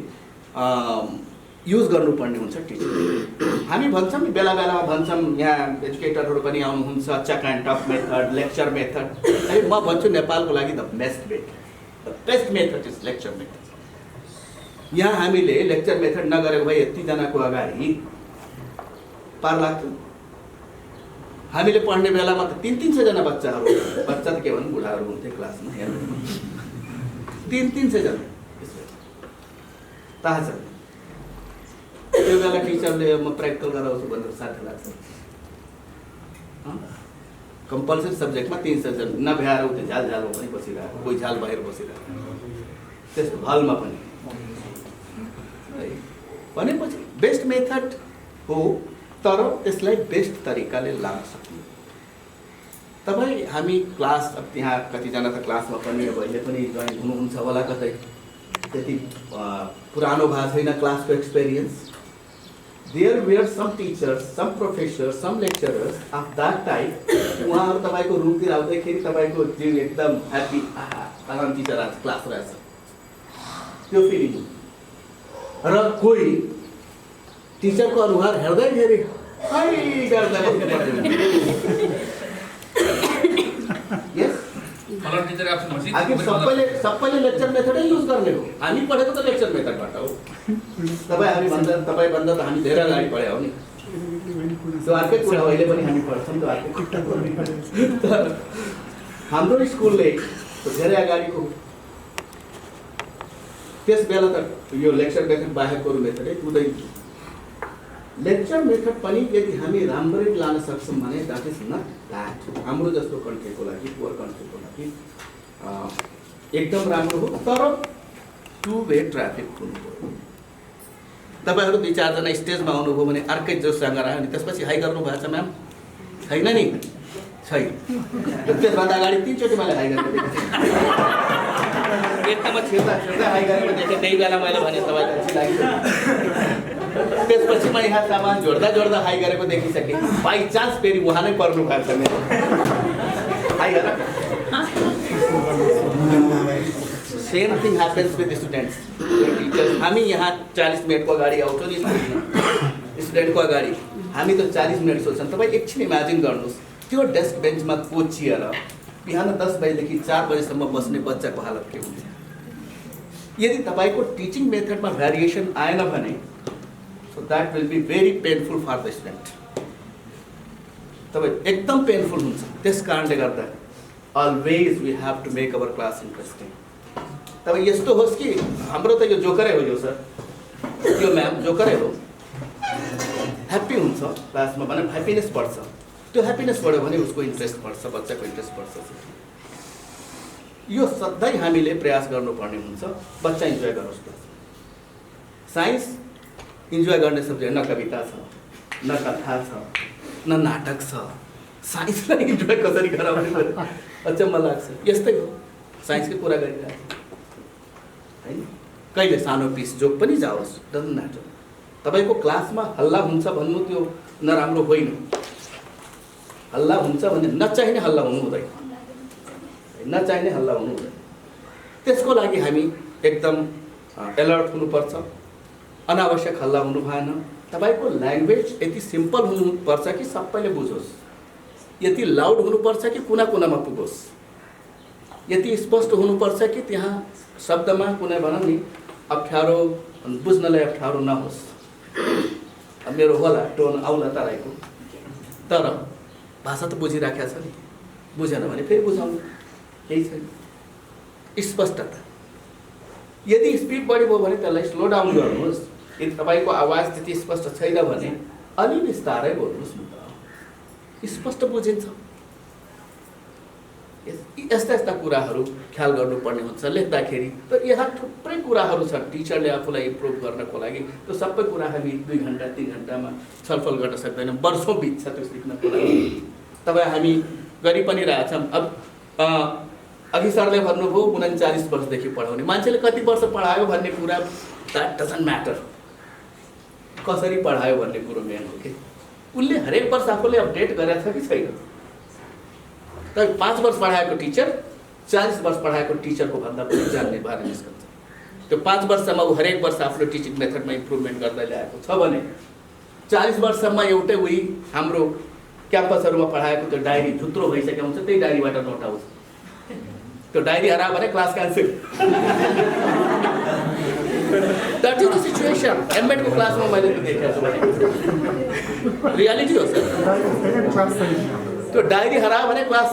युज गर्नुपर्ने हुन्छ टिचिङ। हामी भन्छौँ नि, बेला बेलामा भन्छौँ, यहाँ एजुकेटरहरू पनि आउनुहुन्छ, chalk and talk method, lecture method. है, म भन्छु नेपालको लागि the best method is lecture method. यहाँ हामीले लेक्चर मेथड नगरेको भए यतिजनाको अगाडि पार लाग्थ्यो। हामीले पढ्ने बेलामा त 300 जना बच्चाहरू, बच्चा त के भन्नु बुढाहरू हुन्थे क्लासमा, हेर्नु 300 जना थाहा छ। त्यो बेला टिचरले म प्र्याक्टिकल गराउँछु भनेर साथी लाग्छ। कम्पलसरी सब्जेक्टमा 300 जना नभ्याएर उता झालझालमा पनि बसिरहेको, कोही झाल बाहिर बसिरहेको, त्यस्तो हलमा पनि। भनेपछि बेस्ट मेथड हो, तर त्यसलाई बेस्ट तरिकाले लान सक्नु। तपाईँ हामी क्लास, अब त्यहाँ कतिजना त क्लासमा पनि अब अहिले पनि जोइन हुनुहुन्छ होला, कतै त्यति पुरानो भएको छैन क्लासको experience. There were some teachers, some professors, some lecturers of that type. उहाँहरू तपाईँको रुमतिर आउँदाखेरि तपाईँको जिउ एकदम ह्याप्पी, आराम टिचर आज क्लास रहेछ, त्यो फिलिङ। र कोही टिचरको अनुहार हेर्दाखेरि सबैले लेक्चर मेथडै युज गर्ने हो। हामी पढेको त लेक्चर मेथडबाट हो। तपाईँ भन्दा त हामी धेरै अगाडि पढे हो नि, त्यो अर्कै कुरा हो। अहिले पनि हामी पढ्छौँ, त्यो अर्कै। हाम्रो स्कुलले धेरै अगाडिको त्यस बेला त यो लेक्चर मेथड बाहेकको मेथडै हुँदैन। लेक्चर मेथड पनि यदि हामी राम्ररी लान सक्छौँ भने द्याट इज नट द्याट। हाम्रो जस्तो कन्ट्रीको लागि, पुवर कन्ट्रीको लागि एकदम राम्रो हो, तर टु वे ट्राफिक हुनु पर्यो। तपाईँहरू 2-4 जना स्टेजमा आउनुभयो भने अर्कै जोसँग रह्यो भने त्यसपछि हाई गर्नु भएको छ म्याम? छैन नि, छैन। त्यसभन्दा अगाडि 3 चोटि मैले हाई गरेको देखेँ। एकदमै छिर्दा हाई गरेको देखेँ। त्यही बेला मैले भने तपाईँलाई खुसी लाग्यो। त्यसपछि म यहाँ सामान जोड्दा हाई गरेको देखिसकेँ। बाई चान्स फेरि उहाँ नै पर्नु भएको छ मेरो। हाई गर। Same thing happens with students, teachers. हामी यहाँ 40 मिनटको अगाडि आउँछौँ नि स्टुडेन्टको अगाडि, हामी त 40 मिनट सोच्छौँ। तपाईँ एकछिन इमेजिन गर्नुहोस् त्यो डेस्क बेन्चमा कोचिएर बिहान 10 बजेदेखि 4 बजेसम्म बस्ने बच्चाको हालत के हुन्छ? यदि तपाईँको टिचिङ मेथडमा भेरिएसन आएन भने so that will be very painful for the student. तपाईँ एकदम पेनफुल हुन्छ। त्यस कारणले गर्दा always we have to make our class interesting. तपाईँ यस्तो होस् कि हाम्रो त यो जोकरै हो, यो सर, यो म्याम जोकरै हो, ह्याप्पी हुन्छ क्लासमा भने ह्याप्पिनेस बढ्छ। त्यो ह्याप्पिनेस बढ्यो भने उसको इन्ट्रेस्ट बढ्छ, बच्चाको इन्ट्रेस्ट बढ्छ। यो सधैँ हामीले प्रयास गर्नुपर्ने हुन्छ बच्चा इन्जोय गरोस्। साइन्स इन्जोय गर्ने सब्जेक्ट, न कविता छ, न कथा छ, न नाटक छ। साइन्सलाई इन्जोय कसरी गराउने अचम्म लाग्छ। यस्तै हो, साइन्सकै कुरा गरिरहेको होइन। कहिले सानो पिस जोक पनि जाओस्, डजन्ट म्याटर। तपाईँको क्लासमा हल्ला हुन्छ भन्नु त्यो नराम्रो होइन। हल्ला हुन्छ भने नचाहिने हल्ला हुनु हुँदैन, नचाहिने हल्ला हुनु हुँदैन। त्यसको लागि हामी एकदम एलर्ट हुनुपर्छ। अनावश्यक हल्ला हुनु भएन। तपाईँको ल्याङ्ग्वेज यति सिम्पल हुनुपर्छ कि सबैले बुझोस्, यति लाउड हुनुपर्छ कि कुना कुनामा पुगोस्, यति स्पष्ट हुनुपर्छ कि त्यहाँ शब्दमा कुनै भनौँ नि अप्ठ्यारो, बुझ्नलाई अप्ठ्यारो नहोस्। मेरो होला टोन आउला तराईको, तर भाषा त बुझिराखेको छ नि, बुझेन भने फेरि बुझाउनु, केही छैन। स्पष्टता। यदि स्पिड बढी भयो भने त्यसलाई स्लो डाउन गर्नुहोस्। यदि तपाईँको आवाज त्यति स्पष्ट छैन भने अलि बिस्तारै बोल्नुहोस् न त, स्पष्ट बुझिन्छ। यस्ता कुराहरू ख्याल गर्नुपर्ने हुन्छ लेख्दाखेरि। तर यहाँ थुप्रै कुराहरू छन् टिचरले आफूलाई इम्प्रुभ गर्नको लागि। त्यो सबै कुरा हामी 2 घन्टा 3 घन्टामा छलफल गर्न सक्दैनौँ, वर्षौँ बित्छ त्यो सिक्नको लागि। तपाईँ हामी गरि पनि रहेछौँ। अब अघि सरले भन्नुभयो 39 वर्षदेखि पढाउने मान्छेले कति वर्ष पढायो भन्ने कुरा द्याट डजन्ट म्याटर। कसरी पढायो भन्ने कुरो मेन हो कि उसले हरेक वर्ष आफूले अपडेट गरेको छ कि छैन। तर 5 वर्ष पढाएको टिचर 40 वर्ष पढाएको टिचरको भन्दा पनि जान्ने भएर निस्कन्छ। त्यो 5 वर्षमा ऊ हरेक वर्ष आफ्नो टिचिङ मेथडमा इम्प्रुभमेन्ट गर्दै ल्याएको छ भने 40 वर्षमा एउटै उही हाम्रो क्याम्पसहरूमा पढाएको त्यो डायरी थुत्रो भइसकेको हुन्छ, त्यही डायरीबाट नोट आउँछ। त्यो डायरी हरायो भने class cancel. That is the situation. एमएडको क्लासमा मैले त्यो देखेको छु भने रियालिटी हो सर। त्यो डायरी हरायो भने क्लास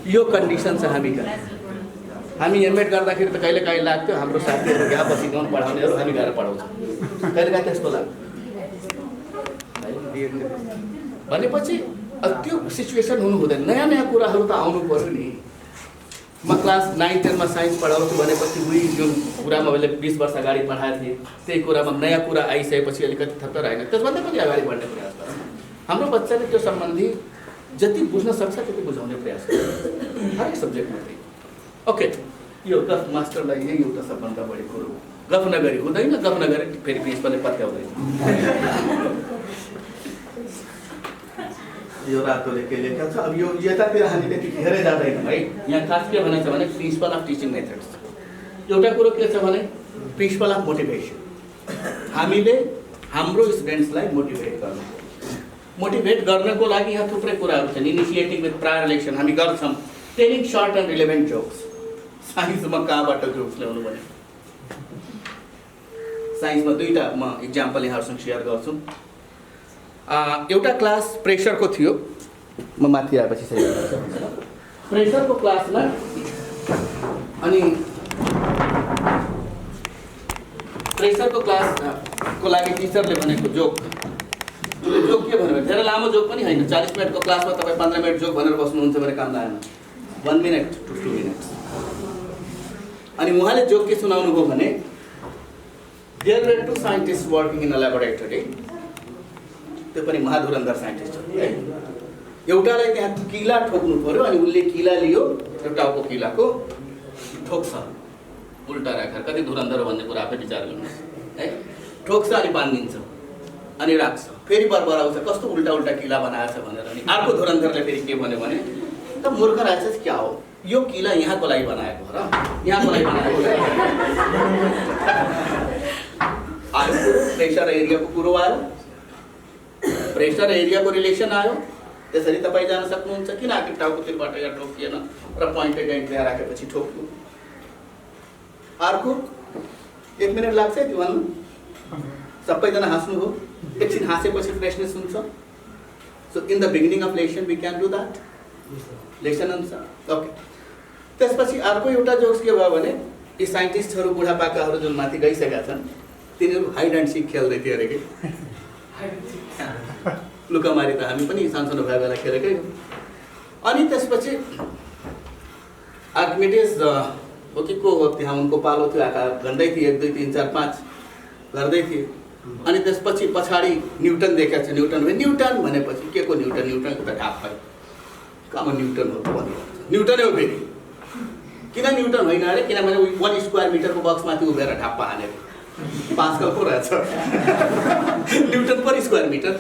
यो कन्डिसन छ हामी कहाँ। हामी एमएड गर्दाखेरि त कहिले काहीँ लाग्थ्यो हाम्रो साथीहरू यहाँ बसिकन पढाउनेहरू हामी गएर पढाउँछौँ, कहिले काहीँ त्यस्तो लाग्थ्यो। भनेपछि त्यो सिचुएसन हुनु हुँदैन। नयाँ नयाँ कुराहरू त आउनु पर्यो नि। म क्लास 9-10 मा साइन्स पढाउँछु भनेपछि उही जुन कुरामा मैले 20 वर्ष अगाडि पढाएको थिएँ त्यही कुरामा नयाँ कुरा आइसकेपछि अलिकति थप्पर आएन, त्यसभन्दा पनि अगाडि बढ्ने प्रयास गरौँ। हाम्रो बच्चाले त्यो सम्बन्धी जति बुझ्न सक्छ त्यति बुझाउने प्रयास गरौँ हरेक सब्जेक्टमा। ओके, यो गफ मास्टरलाई यही एउटा सबभन्दा बढी कुरो। गफ नगरी हुँदैन, गफ नगरी फेरि प्रिन्सिपलले पत्याउँदैन। यो रातोले के लेखेको छ। अब यो यतातिर हामी त्यति धेरै जाँदैनौँ है। यहाँ खास के भनेको छ भने प्रिन्सिपल अफ टिचिङ मेथड्स। एउटा कुरो के छ भने प्रिन्सिपल अफ मोटिभेसन। हामीले हाम्रो स्टुडेन्ट्सलाई मोटिभेट गर्नु। मोटिभेट गर्नको लागि यहाँ थुप्रै कुराहरू छन्। इनिसिएटिङ विथ प्रायर इलेक्सन हामी गर्छौँ। Telling short and relevant jokes. साइन्समा कहाँबाट जोक्स ल्याउनु भने साइन्समा 2टा म इक्जाम्पल यहाँहरूसँग सेयर गर्छु। एउटा क्लास प्रेसरको थियो, म माथि आएपछि सही प्रेसरको क्लासमा अनि प्रेसरको क्लासको लागि टिचरले भनेको जोक के भन्यो भने धेरै लामो जोक पनि होइन, 40 मिनटको क्लासमा तपाईँ 15 मिनट जोक भनेर बस्नुहुन्छ भने काम लागेन, 1 मिनट to 2 minutes। अनि उहाँले जोक के सुनाउनु भयो भने there were 2 scientists working in a laboratory, त्यो पनि महाधुरन्धर साइन्टिस्ट है। एउटालाई त्यहाँ किला ठोक्नु पर्यो अनि उसले किला लियो, त्यो टाउको किलाको ठोक्छ उल्टा राखेर, कति धुरन्धर भन्ने कुरा आफै विचार गर्नुहोस् है। ठोक्छ अनि बाँधिदिन्छ अनि राख्छ, फेरि बरबराउँछ कस्तो उल्टा उल्टा किला बनाएछ भनेर। अनि अर्को धुरन्धरले फेरि के भन्यो भने त मूर्ख रहेछ क्या हो, यो किला यहाँको लागि बनाएको हो र यहाँको लागि बनाएको आयो। प्रेसर एरियाको कुरो आयो, प्रेसर एरियाको रिलेसन आयो, त्यसरी तपाईँ जान सक्नुहुन्छ किन आखिर टाउकोतिरबाट या ठोकिएन र पोइन्टेड एन्ड त्यहाँ राखेपछि ठोक्यो। अर्को 1 मिनट लाग्छ त्यो भन्नु, सबैजना हाँस्नु हो, एकछिन हाँसेपछि फ्रेसनेस हुन्छ। So in the beginning of lesson we can do that, lesson अनुसार ओके। त्यसपछि अर्को एउटा जोक्स के भयो भने यी साइन्टिस्टहरू बुढापाकाहरू जुन माथि गइसकेका छन् तिनीहरू हाइड एन्ड सिक खेल्दै थिए अरे कि लुकामारी त हामी पनि सानसानो भए बेला खेलेकै हो। अनि त्यसपछि आर्किमिडिज हो कि को हो त्यहाँ उनको पालो थियो, आँखा गन्दै थिए 1 2 3 4 5 गर्दै थिए। अनि त्यसपछि पछाडि न्युटन देखेको छ, न्युटन भनेपछि के को न्युटन, न्युटनको त ढाक भयो कहाँ न्युटन हो भन्नु, न्युटनै हो फेरि। किन न्युटन होइन अरे, किनभने 1 स्क्वायर मिटरको बक्समाथि उभिएर ढाप्पा हानेको, पास्कल पो रहेछ newton per square metre,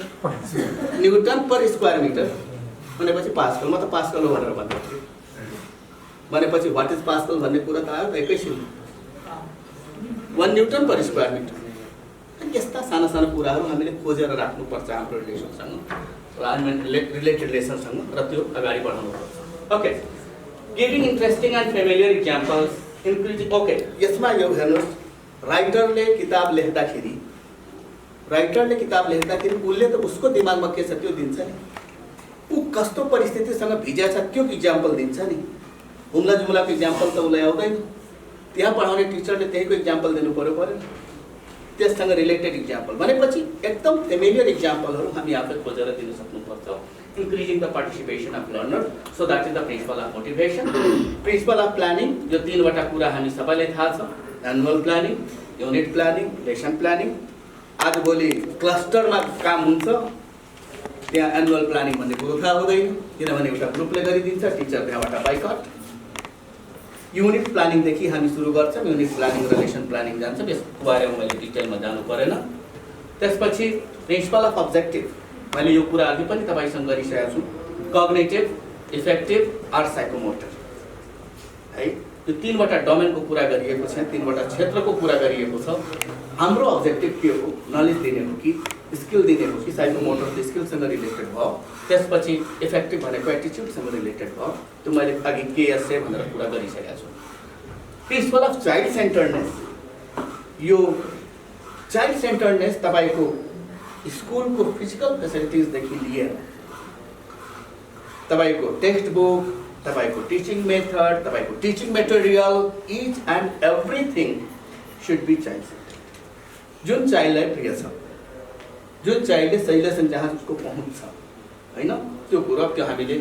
newton per square metre भनेपछि पास्कल, म त पास्कल हो भनेर भन्दै थिएँ। भनेपछि वाट इज पास्कल भन्ने कुरा त आयो त एकैछिन, 1 न्युटन पर स्क्वायर मिटर। यस्ता साना साना कुराहरू हामीले खोजेर राख्नुपर्छ हाम्रो रिलेसनसँग, रिलेटेड लेसनसँग, र त्यो अगाडि बढाउनुपर्छ। Okay, giving interesting and familiar examples increasing. Okay, यसमा यो हेर्नुहोस्, राइटरले किताब लेख्दाखेरि उसले त उसको दिमागमा के छ त्यो दिन्छ नि, ऊ कस्तो परिस्थितिसँग भिजेछ त्यो इक्जाम्पल दिन्छ नि। हुम्ला जुम्लाको इक्जाम्पल त उसलाई आउँदैन, त्यहाँ पढाउने टिचरले त्यहीको इक्जाम्पल दिनु परेन, त्यससँग रिलेटेड इक्जाम्पल भनेपछि एकदम फेमिलियर इक्जाम्पलहरू हामी आफै खोजेर दिन सक्नुपर्छ। Increasing the participation of learner, so that is the principal of motivation. Principal of planning, यो 3वटा कुरा हामी सबैलाई थाहा छ, annual planning, unit planning, lesson planning. आज भोलि क्लस्टरमा काम हुन्छ, त्यहाँ एनुअल प्लानिङ भन्ने कुरो थाहा हुँदैन, किनभने एउटा ग्रुपले गरिदिन्छ, टिचर त्यहाँबाट बाइकट। युनिट प्लानिङदेखि हामी सुरु गर्छौँ, युनिट प्लानिङ र लेसन प्लानिङ जान्छौँ, यसको बारेमा मैले डिटेलमा जानु परेन। त्यसपछि प्रिन्सिपल अफ अब्जेक्टिभ, मैले यो कुरा अघि पनि तपाईँसँग गरिसकेको छु, कग्नेटिभ, इफेक्टिभ आर साइकोमोटर है। यो 3वटा डोमेनको कुरा गरिएको छ, 3वटा क्षेत्रको कुरा गरिएको छ। हाम्रो अब्जेक्टिभ के हो, नलेज दिने हो कि स्किल दिने हो कि साइकोमोटर स्किलसँग रिलेटेड भयो, त्यसपछि इफेक्टिभ भनेको एटिच्युडसँग रिलेटेड भयो, त्यो मैले अघि केएसए भनेर कुरा गरिसकेको छु। प्रिन्सिपल अफ चाइल्ड सेन्टर्डनेस, यो चाइल्ड सेन्टर्डनेस तपाईँको स्कुलको फिजिकल फेसिलिटिजदेखि लिएर तपाईँको टेक्स्ट बुक, तपाईँको टिचिङ मेथड, तपाईँको teaching material, each and everything should be child centred. जुन चाइल्डलाई प्रिय छ, जुन चाइल्डले सहिलेसन जहाँ उसको पहुँच छ होइन, त्यो कुरो त्यो हामीले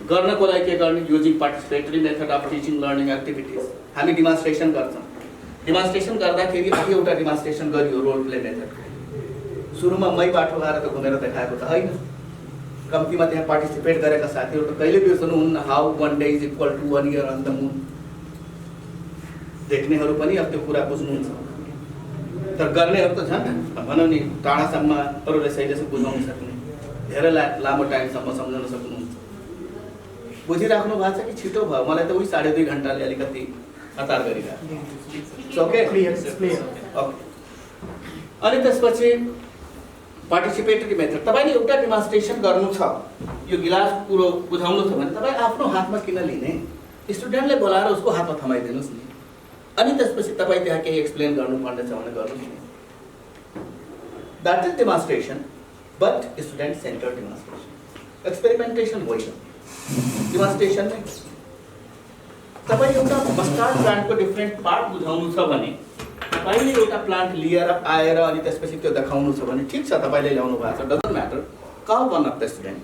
गर्नको लागि के गर्ने, using participatory method of teaching learning activities. हामी डिमान्स्ट्रेसन गर्छौँ, डिमान्स्ट्रेसन गर्दाखेरि अघि एउटा डिमान्स्ट्रेसन गरियो रोल प्ले मेथड। सुरुमा मै बाटो गएर त घुमेर देखाएको त होइन, कम्तीमा त्यहाँ पार्टिसिपेट गरेका साथीहरू त कहिले बिर्सनुहुन्न, how 1 day is equal to 1 year on the moon. देख्नेहरू पनि अब त्यो कुरा बुझ्नुहुन्छ, तर गर्नेहरू त झन् भनौँ नि टाढासम्म अरूले सहिलेसन बुझाउन सक्ने, धेरै लामो टाइमसम्म सम्झाउन सक्नुहुन्छ। बुझिराख्नु भएको छ कि छिटो भयो, मलाई त उही 2.5 घन्टाले अलिकति हतार गरिरहेको। ओके, अनि त्यसपछि पार्टिसिपेटरी मेथड, तपाईँले एउटा डिमान्स्ट्रेसन गर्नु छ, यो गिलास कुरो बुझाउनु छ भने तपाईँ आफ्नो हातमा किन लिने, स्टुडेन्टलाई बोलाएर उसको हातमा थमाइदिनुहोस् नि, अनि त्यसपछि तपाईँ त्यहाँ केही एक्सप्लेन गर्नुपर्ने छ भने गर्नुहोस् नि। That is demonstration, but student centred demonstration, experimentation होइन, डिमान्स्ट्रेसन नै। तपाईँ एउटा मस्टार्ड प्लान्टको डिफ्रेन्ट पार्ट बुझाउनु छ भने तपाईँले एउटा प्लान्ट लिएर आएर अनि त्यसपछि त्यो देखाउनु छ भने ठिक छ, तपाईँले ल्याउनु भएको छ, doesn't matter. Call one of the student,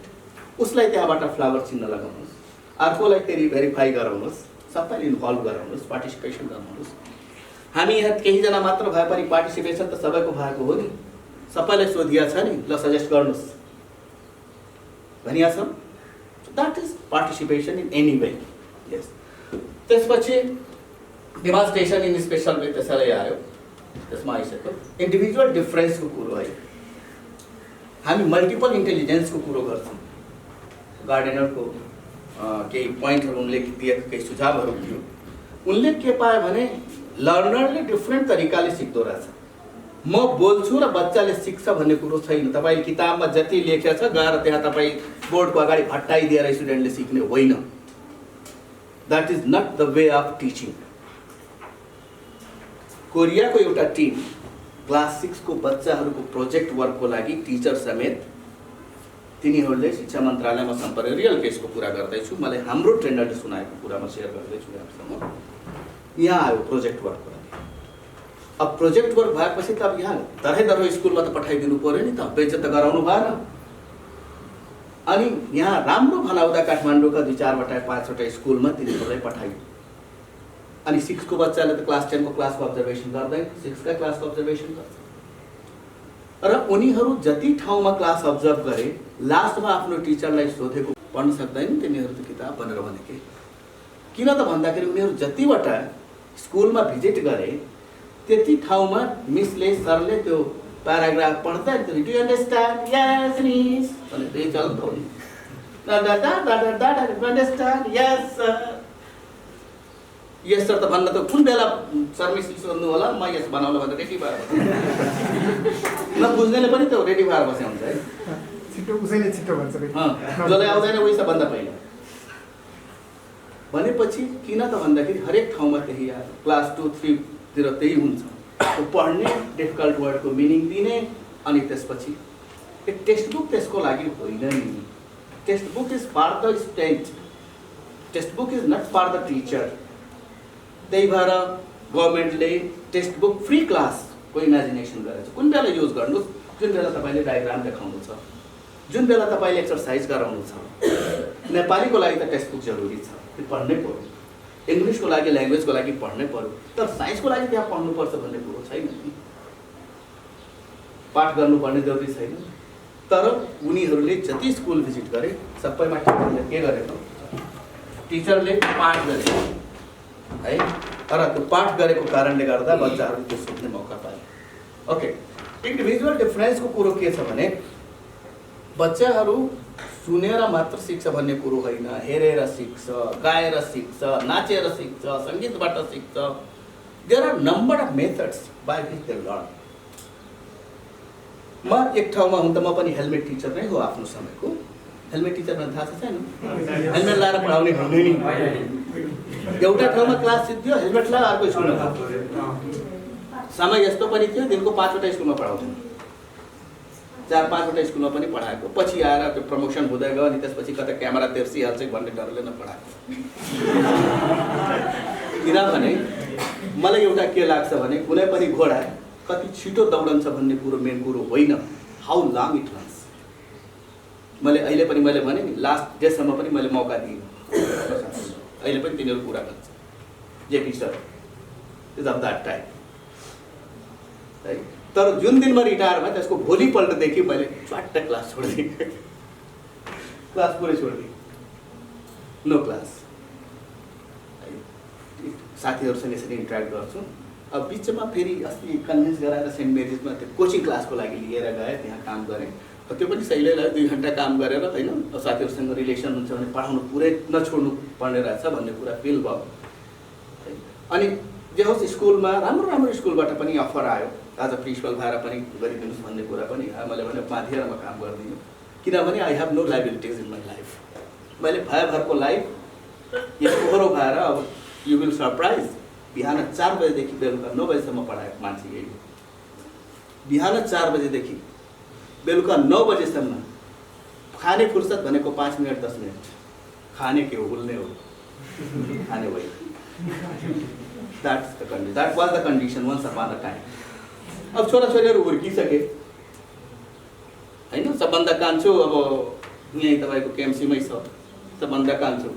उसलाई त्यहाँबाट फ्लावर चिन्ह लगाउनुहोस्, अर्कोलाई फेरि भेरिफाई गराउनुहोस्, सबैले इन्भल्भ गराउनुहोस्, पार्टिसिपेसन गराउनुहोस्। हामी यहाँ केहीजना मात्र भए पनि पार्टिसिपेसन त सबैको भएको हो नि, सबैलाई सोधिया छ नि, ल सजेस्ट गर्नुहोस् भनिया छ। That is participation in any way. Yes, त्यसपछि डेमोन्स्ट्रेसन इन स्पेसल वे त्यसैले आयो, त्यसमा आइसक्यो। इन्डिभिजुअल डिफरेन्सको कुरो है, हामी मल्टिपल इन्टेलिजेन्सको कुरो गर्छौँ। गार्डेनरको केही पोइन्टहरू उनले दिएको केही सुझावहरू थियो। उनले के पायो भने लर्नरले डिफ्रेन्ट तरिकाले सिक्दो रहेछ। म बोल्छु र बच्चाले सिक्छ भन्ने कुरो छैन। तपाईँ किताबमा जति लेखेको छ गएर त्यहाँ तपाईँ बोर्डको अगाडि भट्टाइदिएर स्टुडेन्टले सिक्ने होइन। That is not the way of teaching. कोरियाको एउटा टिम क्लास 6 को बच्चाहरूको प्रोजेक्ट वर्कको लागि टिचर समेत तिनीहरूले शिक्षा मन्त्रालयमा सम्पर्क, रियल केसको कुरा गर्दैछु, मलाई हाम्रो ट्रेनरले सुनाएको कुरा म सेयर गर्दैछु यहाँसँग। यहाँ आयो प्रोजेक्ट वर्कको लागि। अब प्रोजेक्ट वर्क भएपछि त अब यहाँ दरै स्कुलमा त पठाइदिनु पर्यो नि त, बेइज्जत त गराउनु भएन। अनि यहाँ राम्रो भनाउँदा काठमाडौँका 2-4वटा 5वटा स्कुलमा तिनीहरूलाई पठाइयो। अनि 6 को बच्चाले त क्लास 10 को क्लासको अब्जर्भेसन गर्दैन, 6 का क्लासको अब्जर्भेसन गर्छ। र उनीहरू जति ठाउँमा क्लास अब्जर्भ गरे, लास्टमा आफ्नो टिचरलाई सोधेको पढ्न सक्दैन तिनीहरू त किताब भनेर भनेके। किन त भन्दाखेरि उनीहरू जतिवटा स्कुलमा भिजिट गरे त्यति ठाउँमा मिसले सरले त्यो प्याराग्राफ पढ्दा do you understand, yes miss भनेर चल्दो नि, दा दा दा दा दा अन्डरस्ट्यान्ड, यस सर। यस सर त भन्न त कुन बेला सर मिसले सोध्नु होला, म यस बनाउन भनेर रेडी भएर नबुझ्नेले पनि त रेडी भएर बसे हुन्छ है। छिटो उसैले छिटो भन्छ जसलाई आउँदैन उही सबभन्दा पहिला भनेपछि किन त भन्दाखेरि हरेक ठाउँमा त्यही आयो। क्लास 2-3 तिर त्यही हुन्छ, पढ्ने, डिफिकल्ट वर्डको मिनिङ दिने, अनि त्यसपछि एक टेक्स्ट बुक त्यसको लागि होइन नि। Text book is for the student, text book is not for the teacher. त्यही भएर गभर्मेन्टले टेक्स्ट बुक फ्री क्लासको इमेजिनेसन गरेको छ। कुन बेला युज गर्नुहोस्, जुन बेला तपाईँले डायग्राम देखाउनु छ, जुन बेला तपाईँले एक्सर्साइज गराउनु छ। नेपालीको लागि त टेक्स्ट बुक जरुरी छ, त्यो पढ्नै पर्यो। इङ्ग्लिसको लागि, ल्याङ्ग्वेजको लागि पढ्नै पर्यो। तर साइन्सको लागि त्यहाँ पढ्नुपर्छ भन्ने कुरो छैन नि, पाठ गर्नुपर्ने जरुरी छैन। तर उनीहरूले जति स्कुल भिजिट गरे सबैमा टिचरले के गरेको, टिचरले पाठ गरे है, तर त्यो पाठ गरेको कारणले गर्दा बच्चाहरू त्यो सिक्ने मौका पाए। ओके, इन्डिभिजुअल डिफरेन्सको कुरो के छ भने बच्चाहरू सुनेर मात्र सिक्छ भन्ने कुरो होइन, हेरेर सिक्छ, गाएर सिक्छ, नाचेर सिक्छ, सङ्गीतबाट सिक्छ। There are number of methods by which they learn. म एक ठाउँमा हुँ त म पनि हेलमेट टिचर नै हो आफ्नो समयको। हेलमेट टिचर भन्ने थाहा छ छैन? हेलमेट लाएर पढाउने भन्ने नि। एउटा ठाउँमा क्लास सिद्धि हेलमेट लाएर अर्को स्कुलमा समय यस्तो पनि थियो, दिनको 5वटा स्कुलमा पढाउँथ्यो, 4-5वटा स्कुलमा पनि पढाएको। पछि आएर त्यो प्रमोसन हुँदै गयो, अनि त्यसपछि कता क्यामेरा तेर्सिहाल्छ भन्ने डरले नपढाएको। किनभने मलाई एउटा के लाग्छ भने कुनै पनि घोडा कति छिटो दौडन्छ भन्ने कुरो मेन कुरो होइन, हाउ लङ इट रन्स। मैले अहिले पनि मैले भने नि लास्ट डेसम्म पनि मैले मौका दिएँ, अहिले पनि तिनीहरू कुरा गर्छ JP sir is of that time है। तर जुन दिन म रिटायर भएँ त्यसको भोलिपल्टदेखि मैले च्वाट्ट क्लास छोडिदिएँ, क्लास पुरै छोडिदिएँ, नो क्लास। साथीहरूसँग यसरी इन्टरेक्ट गर्छु। अब बिचमा फेरि अस्ति कन्भिन्स गराएर सेन्ट मेरिजमा त्यो कोचिङ क्लासको लागि लिएर गएँ, त्यहाँ काम गरेँ। त्यो पनि सहीले लाग्यो, 2 घन्टा काम गरेर होइन, साथीहरूसँग रिलेसन हुन्छ भने पढाउनु पुरै नछोड्नु पर्ने रहेछ भन्ने कुरा फिल भयो। अनि जे होस् स्कुलमा राम्रो स्कुलबाट पनि अफर आयो, आज प्रिन्सिपल भएर पनि गरिदिनुहोस् भन्ने कुरा पनि मैले भने बाँधिएर म काम गर्दिनँ, किनभने I have no liabilities in my life. मैले भयभरको लाइफ यस्तो भएर अब यु विल सरप्राइज, बिहान 4 बजेदेखि बेलुका 9 बजेसम्म पढाएको मान्छे यही हो। बिहान 4 बजेदेखि बेलुका 9 बजेसम्म। खाने फुर्सद भनेको 5 मिनट 10 मिनट, खाने के हो, बोल्ने हो। Anyway, that's the condition. That was the condition once upon a time. अब छोराछोरीहरू हुर्किसके होइन, सबभन्दा कान्छो अब यहीँ तपाईँको केएमसीमै छ, सबभन्दा कान्छो,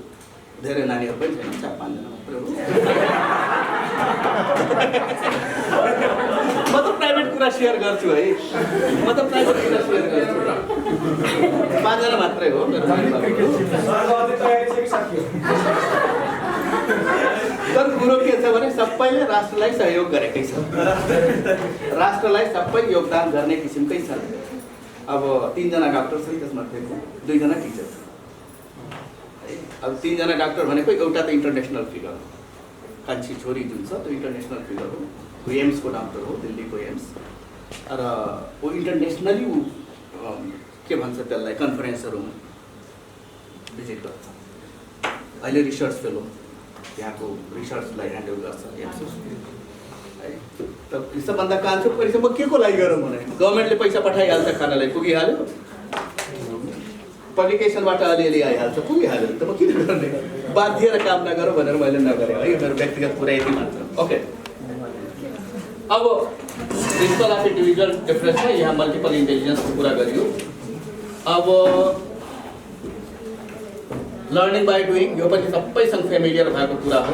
धेरै नानीहरू पनि छैन, 4-5 जना मात्रै हो। म त प्राइभेट कुरा सेयर गर्छु है, म त प्राइभेट कुरा सेयर गर्छु, 5 जना मात्रै हो मेरो परिवारमा। तर कुरो के छ भने सबैले राष्ट्रलाई सहयोग गरेकै छ, राष्ट्रलाई सबै योगदान गर्ने किसिमकै छ। अब 3 जना डाक्टर छन्, त्यसमध्ये 2 जना टिचर छन्। अब 3 जना डाक्टर भनेको एउटा त इन्टरनेसनल फिगर हो, कान्छी छोरी जुन छ त्यो इन्टरनेसनल फिगर हो, एम्सको डाक्टर हो, दिल्लीको एम्स, र ऊ इन्टरनेसनली के भन्छ त्यसलाई कन्फरेन्सहरूमा भिजिट गर्छ। अहिले रिसर्च फेलो त्यहाँको रिसर्चलाई ह्यान्डल गर्छ एम्स है। त सबभन्दा कान्छो पैसा म के को लागि गरौँ भने गभर्मेन्टले पैसा पठाइहाल्छ, खानालाई पुगिहाल्यो, पब्लिकेसनबाट अलिअलि आइहाल्छ, पुगिहाल्यो, त म किन गर्ने, बाध्य र काम नगरौँ भनेर मैले नगरेँ है, मेरो व्यक्तिगत कुरा यति मात्र। ओके, अब प्रिन्सिपल अफ इन्डिभिजुअल डिफरेन्समा यहाँ मल्टिपल इन्टेलिजेन्सको कुरा गरियो। अब लर्निङ बाई डुइङ, यो पनि सबैसँग फेमिलियर भएको कुरा हो।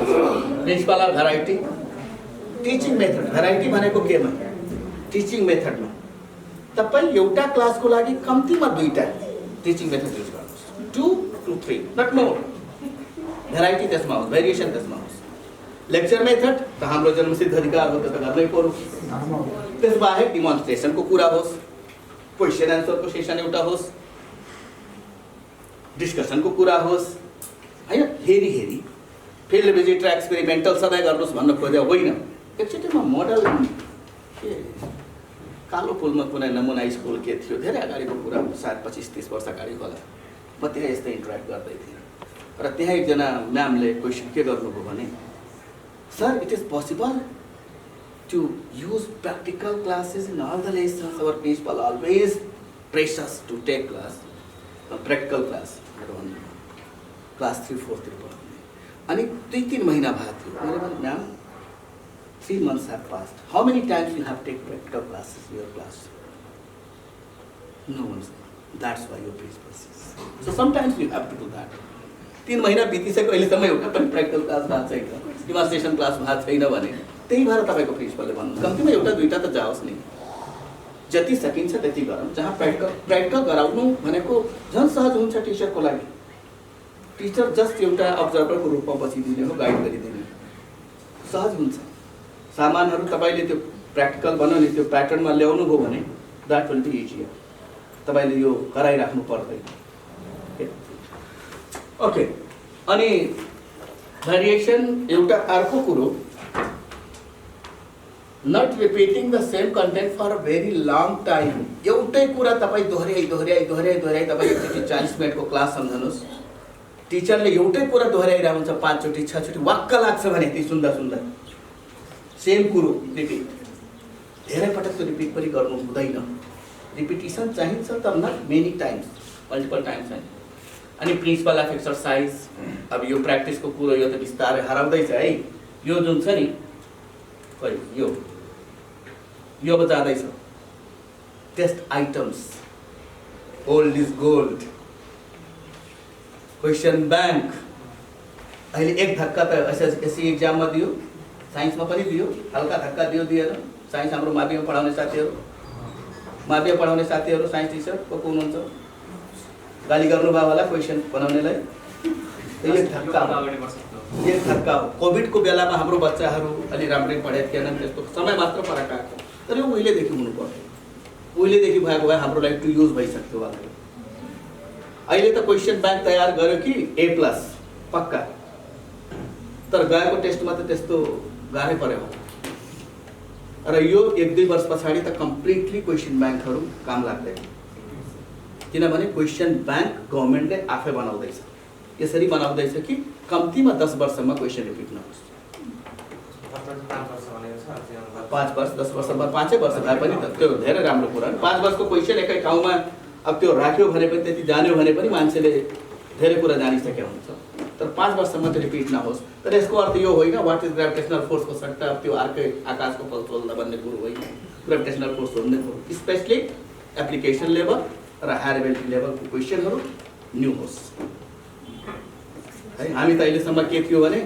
Principal of variety, teaching method, variety भनेको केमा, टिचिङ मेथडमा। तपाईँ एउटा क्लासको लागि कम्तीमा 2टा टिचिङ मेथड युज गर्नुहोस्, 2 to 3, नट मोर। भेराइटी त्यसमा होस्, भेरिएसन त्यसमा होस्। लेक्चर मेथड त हाम्रो जन्मसिद्ध अधिकार हो, त्यो त गर्नै पर्यो। त्यसबाहेक डिमोन्स्ट्रेसनको कुरा होस्, क्वेसन एन्सरको सेसन एउटा होस्, डिस्कसनको कुरा होस् होइन, हेरी हेरी फिल्ड भिजिट र एक्सपेरिमेन्टल सधैँ गर्नुहोस् भन्न खोज्यो होइन। एकचोटिमा मोडल के कालो पुलमा कुनै नमुना स्कुल के थियो, धेरै अगाडिको कुरा हो, सायद 25-30 वर्ष अगाडि होला। म त्यहाँ यस्तै इन्टरेक्ट गर्दै थिएँ र त्यहाँ एकजना म्यामले क्वेसन के गर्नुभयो भने, sir it is possible to use practical classes in all the lessons, our principal always press us to take class, practical class class 3-4 तिर पढाउने। अनि 2-3 महिना भएको थियो, मैले भने ma'am 3 months have passed, how many times you have taken practical classes in your class? No one said, that's why your principal says. So sometimes you have to do that. 3 महिना बितिसक्यो, अहिलेसम्म एउटा पनि प्र्याक्टिकल क्लास भएको छैन, डिमोन्स्ट्रेसन class भएको छैन भने त्यही भएर तपाईँको प्रिन्सिपलले भन्नु कम्तीमा एउटा 2टा त जाओस् नि, जति सकिन्छ त्यति गरौँ। जहाँ प्र्याक्टिकल गराउनु भनेको झन् सहज हुन्छ टिचरको लागि। टिचर जस्ट एउटा अब्जर्भरको रूपमा बसिदिने हो, गाइड गरिदिने, सहज हुन्छ। सामानहरू तपाईँले त्यो प्र्याक्टिकल बनाउने त्यो प्याटर्नमा ल्याउनु भयो भने द्याट विल बी इजियर, तपाईँले यो गराइराख्नु पर्दैन। ओके, अनि भेरिएसन एउटा अर्को कुरो, not repeating the same content for a very long time. एउटै कुरा तपाईँ दोहोऱ्याइ तपाईँ एकचोटि 40 मिनटको क्लास सम्झनुहोस्, टिचरले एउटै कुरा दोहोऱ्याइरहेको हुन्छ 5 चोटि 6 चोटि, वाक्क लाग्छ भने ती सुन्दा सेम कुरो रिपिट, धेरै पटक त्यो रिपिट पनि गर्नु हुँदैन। रिपिटिसन चाहिन्छ तर not many times, multiple times होइन। अनि प्रिन्सिपल अफ एक्सर्साइज, अब यो प्र्याक्टिसको कुरो यो त बिस्तारै हराउँदैछ है। यो जुन छ नि खै यो अब जाँदैछ। Test items, old is gold, question bank, अहिले एक धक्का त एसएससी एक्जाममा दियो, साइन्समा पनि दियो, हल्का धक्का दिएन। साइन्स हाम्रो माविमा पढाउने साथीहरू साइन्स टिचर को हुनुहुन्छ, गाली गर्नुभयो होला क्वेसन बनाउनेलाई, एक धक्का हो। कोभिडको बेलामा हाम्रो बच्चाहरू अलि राम्रै पढेको थिएनन्, त्यस्तो समय मात्र फरक आएको, तर यो उहिलेदेखि हुनु पर्यो, उहिलेदेखि भएको भए हाम्रो लागि टु युज भइसक्थ्यो होला। अहिले त क्वेसन ब्याङ्क तयार गर्यो कि A+ पक्का, तर गएको टेस्टमा त त्यस्तो गाह्रै पर्यो। र यो 1-2 वर्ष पछाडि त कम्प्लिटली क्वेसन ब्याङ्कहरू काम लाग्दैन, किनभने क्वेसन ब्याङ्क गभर्मेन्टले आफै बनाउँदैछ। यसरी बनाउँदैछ कि कम्तीमा 10 वर्षमा क्वेसन रिपिट नहोस्। 5 वर्ष 10 वर्षमा 5 वर्ष भए पनि त त्यो धेरै राम्रो कुरा। 5 वर्षको क्वेसन एकै ठाउँमा अब त्यो राख्यो भने पनि, त्यति जान्यो भने पनि मान्छेले धेरै कुरा जानिसकेको हुन्छ। तर 5 वर्षसम्म त्यो रिपिट नहोस्। तर यसको अर्थ यो होइन वाट इज ग्राभिटेसनल फोर्सको सट्टा त्यो अर्कै आकाशको फल चल्दा भन्ने कुरो होइन। ग्राभिटेसनल फोर्स भन्ने कुरो स्पेसली एप्लिकेसन लेभल र हायर एबिलिटी लेभलको क्वेसनहरू न्यू होस् है। हामी त अहिलेसम्म के थियो भने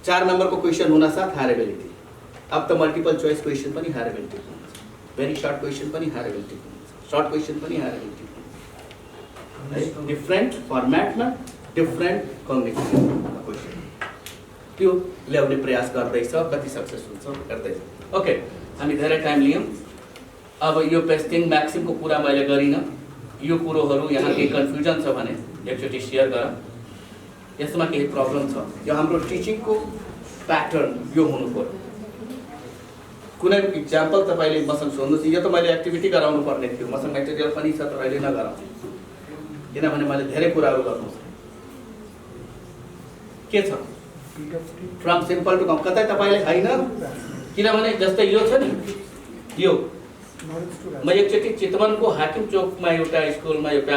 4 नम्बरको क्वेसन हुनासाथ हायर एबिलिटी, अब त मल्टिपल चोइस क्वेसन पनि हायर एबिलिटी हुन्छ, भेरी सर्ट क्वेसन पनि हायर एबिलिटी हुन्छ, सर्ट क्वेसन पनि हायर एबिलिटी हुन्छ। डिफ्रेन्ट फर्मेटमा डिफ्रेन्ट कम्युनिकेसन क्वेसन त्यो ल्याउने प्रयास गर्दैछ, कति सक्सेसफुल छ गर्दैछ। ओके, हामी धेरै टाइम लियौँ। अब यो पेस्टिङ म्याक्सिमको कुरा मैले गरिनँ। यो कुरोहरू यहाँ केही कन्फ्युजन छ भने एकचोटि सेयर गर। यसमा केही प्रब्लम छ, यो हाम्रो टिचिङको प्याटर्न यो हुनु पर्यो। कुनै इक्जाम्पल तपाईँले मसँग सोध्नुहोस्, यो त मैले एक्टिभिटी गराउनु पर्ने थियो, मसँग मेटेरियल पनि छ तर अहिले नगराउँछु किनभने मैले धेरै कुराहरू गर्नु छ। के छ फ्रम सिम्पल टु कम, कतै तपाईँले होइन, किनभने जस्तै यो छ नि, यो म एकचोटि चितवनको हाकिम चोकमा एउटा स्कुलमा एउटा